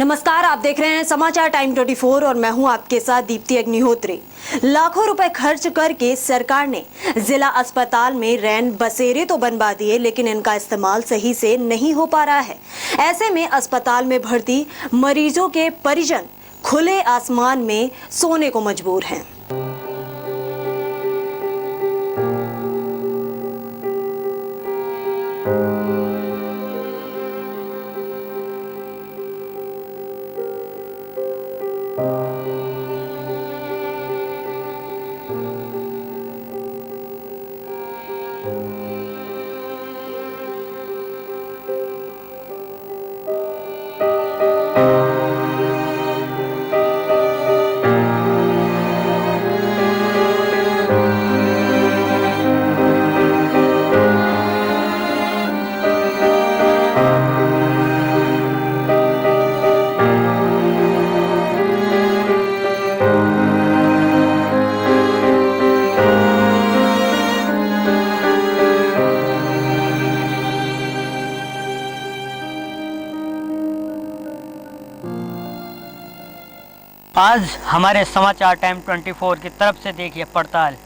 नमस्कार, आप देख रहे हैं समाचार टाइम 24 और मैं हूं आपके साथ दीप्ति अग्निहोत्री। लाखों रुपए खर्च करके सरकार ने जिला अस्पताल में रैन बसेरे तो बनवा दिए, लेकिन इनका इस्तेमाल सही से नहीं हो पा रहा है। ऐसे में अस्पताल में भर्ती मरीजों के परिजन खुले आसमान में सोने को मजबूर हैं। आज हमारे समाचार टाइम 24 की तरफ से देखिए पड़ताल,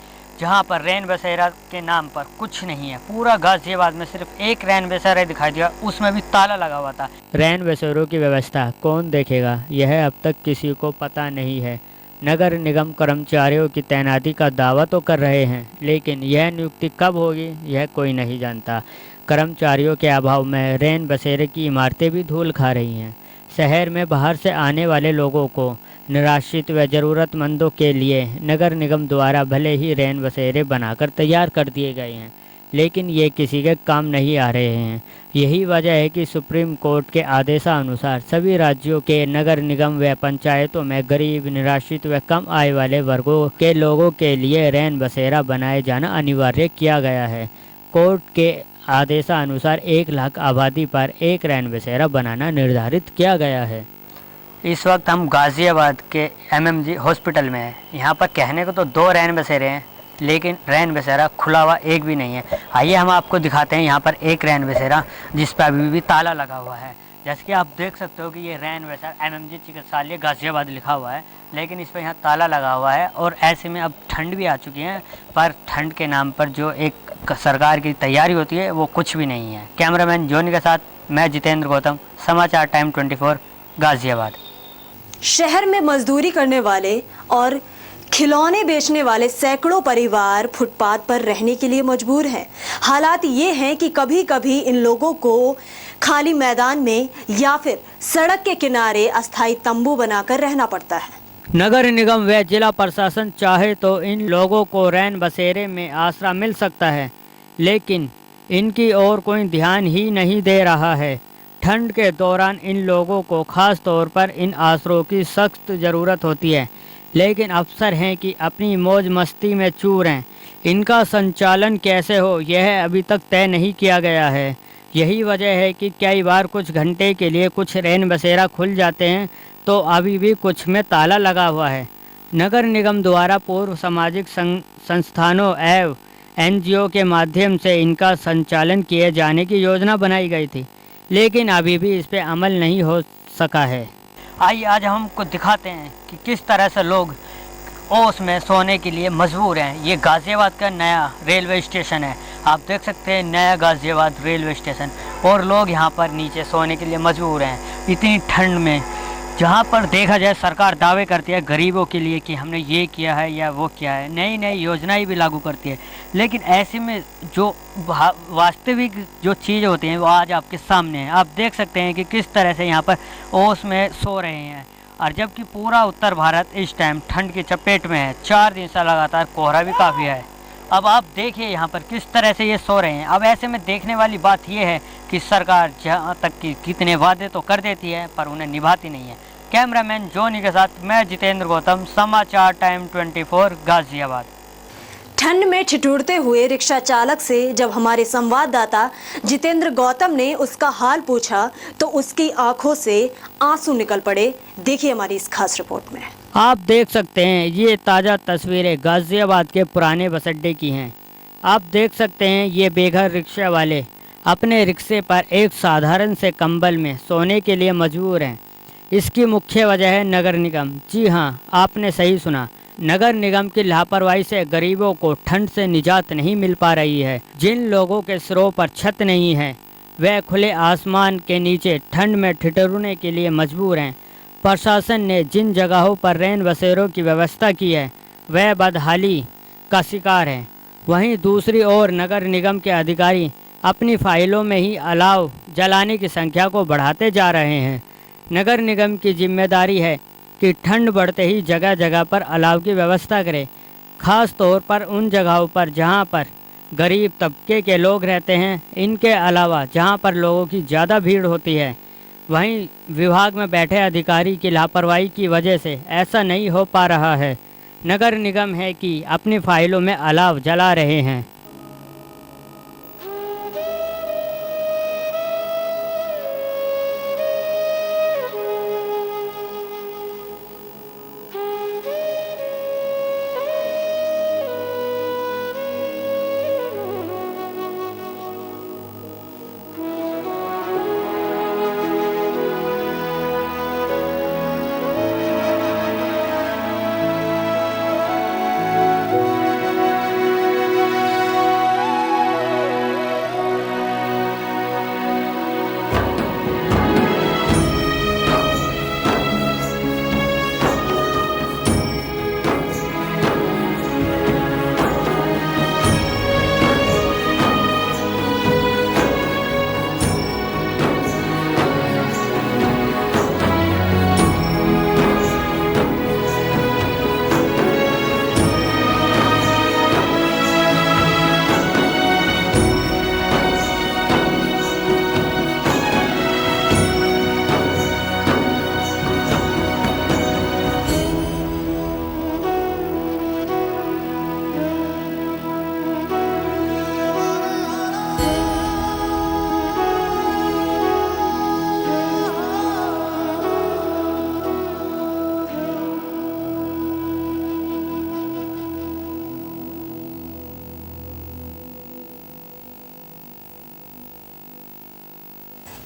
जहां पर रैन बसेरा के नाम पर कुछ नहीं है। पूरा गाजियाबाद में सिर्फ एक रैन बसेरा दिखाई दिया, उसमें भी ताला लगा हुआ था। रैन बसेरों की व्यवस्था कौन देखेगा, यह अब तक किसी को पता नहीं है। नगर निगम कर्मचारियों की तैनाती का दावा तो कर रहे हैं, लेकिन यह नियुक्ति कब होगी यह कोई नहीं जानता। कर्मचारियों के अभाव में रैन बसेरे की इमारतें भी धूल खा रही हैं। शहर में बाहर से आने वाले लोगों को, निराश्रित व ज़रूरतमंदों के लिए नगर निगम द्वारा भले ही रैन बसेरे बनाकर तैयार कर दिए गए हैं, लेकिन ये किसी के काम नहीं आ रहे हैं। यही वजह है कि सुप्रीम कोर्ट के आदेशानुसार सभी राज्यों के नगर निगम व पंचायतों में गरीब, निराश्रित व कम आय वाले वर्गों के लोगों के लिए रैन बसेरा बनाए जाना अनिवार्य किया गया है। कोर्ट के आदेशानुसार 1 लाख आबादी पर एक रैन बसेरा बनाना निर्धारित किया गया है। इस वक्त हम गाजियाबाद के MMG हॉस्पिटल में हैं। यहाँ पर कहने को तो 2 रैन बसेरे हैं, लेकिन रैन बसेरा खुला हुआ एक भी नहीं है। आइए हम आपको दिखाते हैं यहाँ पर एक रैन बसेरा जिस पर अभी भी ताला लगा हुआ है। जैसे कि आप देख सकते हो कि ये रैन बसेरा MMG चिकित्सालय गाजियाबाद लिखा हुआ है, लेकिन इस पर यहाँ ताला लगा हुआ है। और ऐसे में अब ठंड भी आ चुकी है, पर ठंड के नाम पर जो एक सरकार की तैयारी होती है वो कुछ भी नहीं है। कैमरामैन जोनी के साथ मैं जितेंद्र गौतम, समाचार टाइम 24 गाजियाबाद। शहर में मजदूरी करने वाले और खिलौने बेचने वाले सैकड़ों परिवार फुटपाथ पर रहने के लिए मजबूर हैं। हालात ये हैं कि कभी कभी इन लोगों को खाली मैदान में या फिर सड़क के किनारे अस्थायी तंबू बनाकर रहना पड़ता है। नगर निगम व जिला प्रशासन चाहे तो इन लोगों को रैन बसेरे में आसरा मिल सकता है, लेकिन इनकी ओर कोई ध्यान ही नहीं दे रहा है। ठंड के दौरान इन लोगों को खास तौर पर इन आसरों की सख्त ज़रूरत होती है, लेकिन अफसर हैं कि अपनी मौज मस्ती में चूर हैं। इनका संचालन कैसे हो यह अभी तक तय नहीं किया गया है। यही वजह है कि कई बार कुछ घंटे के लिए कुछ रैन बसेरा खुल जाते हैं तो अभी भी कुछ में ताला लगा हुआ है। नगर निगम द्वारा पूर्व सामाजिक संस्थानों एवं NGO के माध्यम से इनका संचालन किए जाने की योजना बनाई गई थी, लेकिन अभी भी इस पे अमल नहीं हो सका है। आइए आज हम आपको दिखाते हैं कि किस तरह से लोग ओस में सोने के लिए मजबूर हैं। ये गाजियाबाद का नया रेलवे स्टेशन है, आप देख सकते हैं नया गाजियाबाद रेलवे स्टेशन, और लोग यहाँ पर नीचे सोने के लिए मजबूर हैं इतनी ठंड में। जहाँ पर देखा जाए सरकार दावे करती है गरीबों के लिए कि हमने ये किया है या वो किया है, नई नई योजनाएं भी लागू करती है, लेकिन ऐसे में जो वास्तविक जो चीज़ होती हैं वो आज आपके सामने है। आप देख सकते हैं कि किस तरह से यहाँ पर ओस में सो रहे हैं, और जबकि पूरा उत्तर भारत इस टाइम ठंड की चपेट में है। 4 दिन से लगातार कोहरा भी काफ़ी है। अब आप देखिए यहाँ पर किस तरह से ये सो रहे हैं। अब ऐसे में देखने वाली बात ये है कि सरकार जहाँ तक कि कितने वादे तो कर देती है पर उन्हें निभाती नहीं है। कैमरामैन जोनी के साथ मैं जितेंद्र गौतम, समाचार टाइम 24 गाजियाबाद। ठंड में ठिठुरते हुए रिक्शा चालक से जब हमारे संवाददाता जितेंद्र गौतम ने उसका हाल पूछा तो उसकी आंखों से आंसू निकल पड़े। देखिए हमारी इस खास रिपोर्ट में। आप देख सकते हैं ये ताज़ा तस्वीरें गाजियाबाद के पुराने बस अड्डे की हैं। आप देख सकते हैं ये बेघर रिक्शा वाले अपने रिक्शे पर एक साधारण से कंबल में सोने के लिए मजबूर हैं। इसकी मुख्य वजह है नगर निगम। जी हाँ, आपने सही सुना। नगर निगम की लापरवाही से गरीबों को ठंड से निजात नहीं मिल पा रही है। जिन लोगों के सिरों पर छत नहीं है वह खुले आसमान के नीचे ठंड में ठिठुरने के लिए मजबूर हैं। प्रशासन ने जिन जगहों पर रैन बसेरों की व्यवस्था की है वह बदहाली का शिकार है। वहीं दूसरी ओर नगर निगम के अधिकारी अपनी फाइलों में ही अलाव जलाने की संख्या को बढ़ाते जा रहे हैं। नगर निगम की जिम्मेदारी है कि ठंड बढ़ते ही जगह जगह पर अलाव की व्यवस्था करे, खास तौर पर उन जगहों पर जहां पर गरीब तबके के लोग रहते हैं। इनके अलावा जहां पर लोगों की ज़्यादा भीड़ होती है, वहीं विभाग में बैठे अधिकारी की लापरवाही की वजह से ऐसा नहीं हो पा रहा है। नगर निगम है कि अपनी फाइलों में अलाव जला रहे हैं।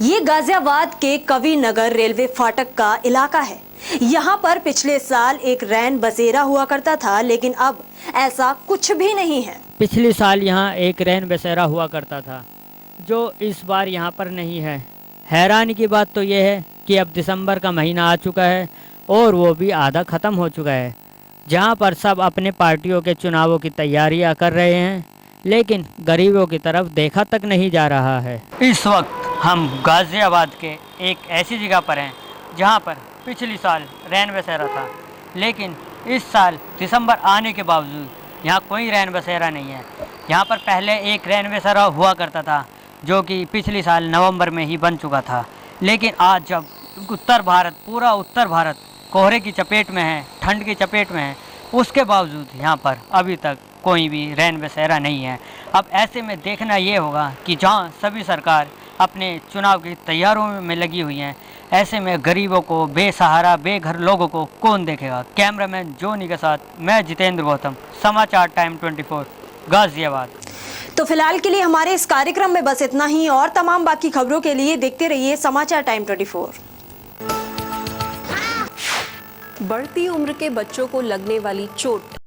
ये गाजियाबाद के कवि नगर रेलवे फाटक का इलाका है। यहाँ पर पिछले साल एक रैन बसेरा हुआ करता था, लेकिन अब ऐसा कुछ भी नहीं है। पिछले साल यहाँ एक रैन बसेरा हुआ करता था, जो इस बार यहाँ पर नहीं है। हैरानी की बात तो यह है कि अब दिसंबर का महीना आ चुका है और वो भी आधा ख़त्म हो चुका है। जहाँ पर सब अपने पार्टियों के चुनावों की तैयारियाँ कर रहे हैं, लेकिन गरीबों की तरफ देखा तक नहीं जा रहा है। इस वक्त हम गाज़ियाबाद के एक ऐसी जगह पर हैं जहां पर पिछले साल रैन बसेरा था, लेकिन इस साल दिसंबर आने के बावजूद यहां कोई रैन बसेरा नहीं है। यहां पर पहले एक रैन बसेरा हुआ करता था जो कि पिछले साल नवंबर में ही बन चुका था, लेकिन आज जब पूरा उत्तर भारत कोहरे की चपेट में है, ठंड की चपेट में है, उसके बावजूद यहाँ पर अभी तक कोई भी रैन बसेरा नहीं है। अब ऐसे में देखना ये होगा कि जहाँ सभी सरकार अपने चुनाव की तैयारियों में लगी हुई हैं, ऐसे में गरीबों को, बेसहारा बेघर लोगों को कौन देखेगा। कैमरामैन जोनी के साथ मैं जितेंद्र गौतम, समाचार टाइम 24 गाज़ियाबाद। तो फिलहाल के लिए हमारे इस कार्यक्रम में बस इतना ही, और तमाम बाकी खबरों के लिए देखते रहिए समाचार टाइम 24। बढ़ती उम्र के बच्चों को लगने वाली चोट